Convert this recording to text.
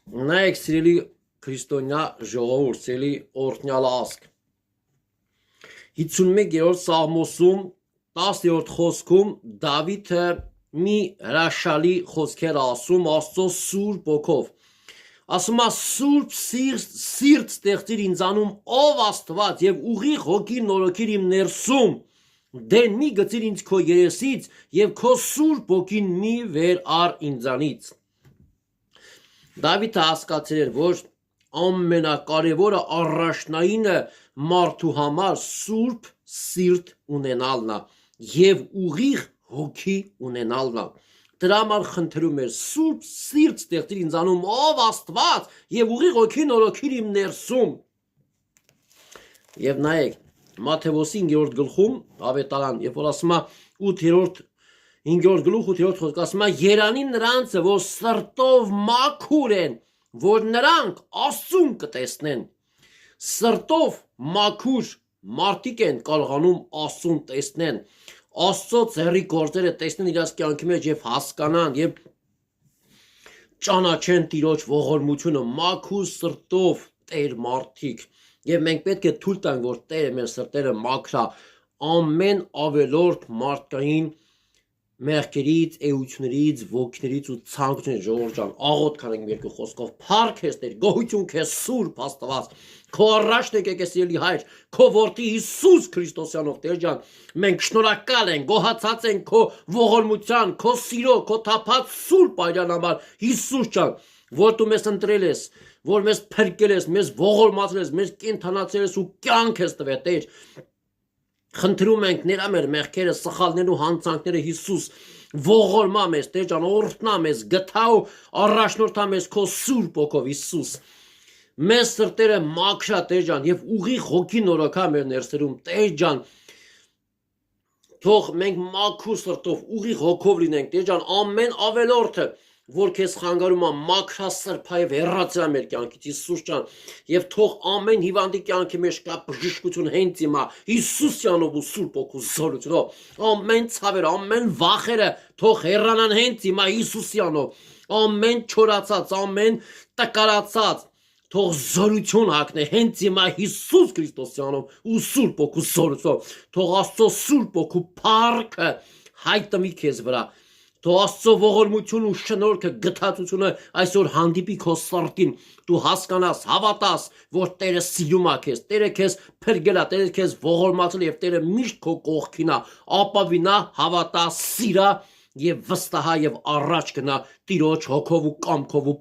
Նայեք սիրելի քրիստոնյա ժողովուրդ, սիրելի օրհնյալ ազգ։ 51-րդ Սաղմոսում 10-րդ խոսքում Դավիթը մի հրաշալի խոսքեր ասում Աստծո սուրբ ոգով։ Ասում է սուրբ սիրտ ստեղծիր ինձանում ով Աստված եւ ուղիղ հոգի նորոգիր իմ ներսում։ Դեն մի գցիր ինձ քո երեսից եւ քո սուրբ ոգին մի վեր առ ինձանից։ Դավիթը հասկացել էր, որ ամենակարևորը առաջնայինը մարդու համար սուրբ սիրտ ունենալն է եւ ուղիղ հոգի ունենալն է։ Դրա համար խնդրում էր սուրբ սիրտ ստեղծիր ինձանում ով Աստված եւ ուղիղ հոգի նորոգիր իմ ներսում։ Եվ նայեք Մատթեոս 5-րդ գլխում ավետարան, երբ որ ասում է 8-րդ 5-րդ գլուխ 8-րդ խոսք ասում է երանի նրանց, որ սրտով մաքուր են, որ նրանք Աստծուն կտեսնեն։ Սրտով մաքուր մարդիկ են կարողանում Աստծուն տեսնեն, Աստծո ձեռի գործերը տեսնեն իրաց կյանքի մեջ եւ հասկանան եւ ճանաչեն Տիրոջ ողորմությունը, մաքուր սրտով Տեր մարդիկ։ Եվ մենք պետք է թույլ տանք, որ Տերը մեր սրտերը մաքրա ամեն ավելորդ մարդկային մեղքերից, էություններից, ոգիներից ու ցանկությունից ժողովուրդ ջան, աղոթ կանենք երկու խոսքով, փառք ես Տեր, գոհություն քեզ Սուրբ Աստված, քո առաջն եկեք սիրելի Հայր, քո որդի Հիսուս Քրիստոսյանով Տեր ջան, մենք շնորհակալ ենք, գոհացած ենք քո ողորմության, քո սիրո, քո թափած Սուրբ այրան համար, Հիսուս ջան, որ դու մեզ ընտրել ես, որ մեզ փրկել ես, մեզ ողորմացրել ես, մեզ կենթանացրել ես ու կյանք ես տվել Տեր։ Խնդրում ենք ներա մեր մեղքերը, սխալներն ու հանցանքները Հիսուս ողորմա մեզ, Տեր ջան, օրհնա մեզ, գթա ու առաջնորդա մեզ քո սուրբ ոգով Հիսուս։ Մեզ սրտերը մաքրա Տեր ջան եւ ուղիղ հոգի նորոգա մեր ներսերում Տեր ջան։ Թող մենք մաքուր սրտով ուղիղ հոգով լինենք Տեր ջան, ամեն ավելորդը որ քեզ խանգարում է մաքրա սրբայով հեռացրա մեր կյանքից Հիսուս ջան եւ թող ամեն հիվանդի կյանքի մեջ կա բժշկություն հենց հիմա Հիսուսյանով ու սուրբ ոգու զորությունով ամեն ցավերը ամեն վախերը թող հեռանան հենց հիմա Հիսուսյանով ամեն չորացած ամեն տկարացած թող զորություն հագնե հենց հիմա Հիսուս Քրիստոսյանով ու սուրբ ոգու զորությունով թող Աստծո սուրբ ոգու փառքը հայտնվի քեզ վրա Թող Աստծո ողորմություն ու շնորհքը գթացությունը այսօր հանդիպի քո սրտին դու հասկանաս հավատաս որ Տերը սիրում է քեզ Տերը քեզ փրկել է Տերը քեզ ողորմացել եւ Տերը միշտ քո կողքին է ապավինա հավատա սիրա եւ վստահա եւ առաջ գնա Տիրոջ հոգով ու կամքով ու